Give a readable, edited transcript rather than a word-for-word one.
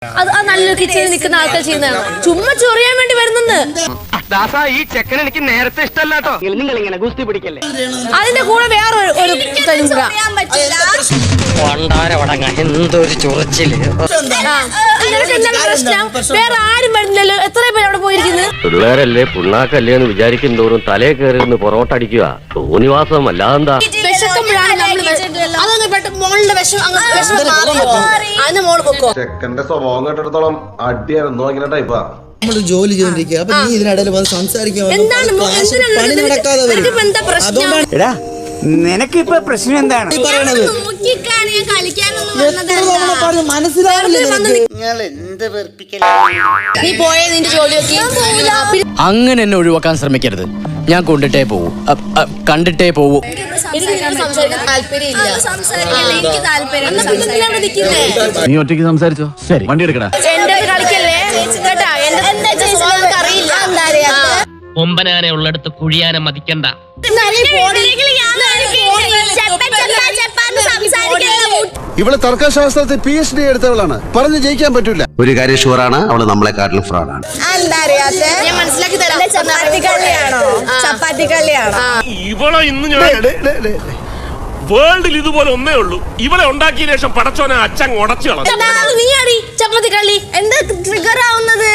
അത് നല്ലൊരു കിച്ചണിൽ നിൽക്കുന്ന ആൾക്കാർ ചെയ്യുന്നതാണ്. ചുമ്മാ ചൊറിയാൻ വേണ്ടി വരുന്നെന്ന്. ഈ ചെക്കൻ എനിക്ക് നേരത്തെ ഇഷ്ടമല്ലാട്ടോ. നിങ്ങൾ ഇങ്ങനെ ഗുസ്തി പിടിക്കല്ലേ. അതിന്റെ കൂടെ വേറെ ഒരു എന്തൊരു ചൊറിച്ചില്. പ്രശ്നം വേറെ ആരും വരുന്നില്ലല്ലോ. എത്ര പേര് അവിടെ പോയിരിക്കുന്നത്? പിള്ളേരല്ലേ പുണ്ണാക്കല്ലേ എന്ന് വിചാരിക്കും തോറും തലേ കയറി നിന്ന് പൊറോട്ട അടിക്കുക. തോന്നിവാസം അല്ലാതെന്താ. ചെക്കന്റെ സ്വഭാവം കേട്ടിടത്തോളം അടിയായിരുന്നു ഇങ്ങനെ ടൈപ്പാ. നമ്മള് ജോലി ചെയ്തോണ്ടിരിക്കുക. അപ്പൊ നീ ഇതിനിടയിൽ വന്ന് സംസാരിക്കാൻ പണി നടക്കാതെ വരും. നിനക്കിപ്പോ പ്രശ്നം എന്താണ് പറയണത്? മനസ്സിലാവില്ലേ? നീ പോയ നിന്റെ ജോലിയൊക്കെ അങ്ങനെ എന്നെ ഒഴിവാക്കാൻ ശ്രമിക്കരുത്. ഞാൻ കൊണ്ടിട്ടേ പോവൂ, കണ്ടിട്ടേ പോവൂ. നീ ഒറ്റയ്ക്ക് സംസാരിച്ചോ? ശരി, വണ്ടി എടുക്കടാ. കൊമ്പനാനെ ഉള്ളിടത്ത് കുഴിയാനെ മതിക്കണ്ട. ഇവള് തർക്കശാസ്ത്രത്തിൽ PhD എടുത്തവളാണ്. പറഞ്ഞു ജയിക്കാൻ പറ്റൂല. ഒരു കാര്യം ഷുവറാണ്, അവള് നമ്മളെക്കാട്ടിലും ഫ്രോഡാണ്. ഞാൻ മനസ്സിലാക്കി തരാം. ചപ്പാത്തി കള്ളിയാണോ? ഇവളെ ഇന്ന് ഞാൻ വേൾഡിൽ ഇതുപോലെ ഒന്നേ ഉള്ളൂ. ഇവളെ ഉണ്ടാക്കിയ ശേഷം പടച്ചോനെ അച്ഛൻ ഉടച്ചു കളഞ്ഞു. നീ അടി ചപ്പാത്തി കള്ളി എന്താ ട്രിഗർ ആവുന്നത്?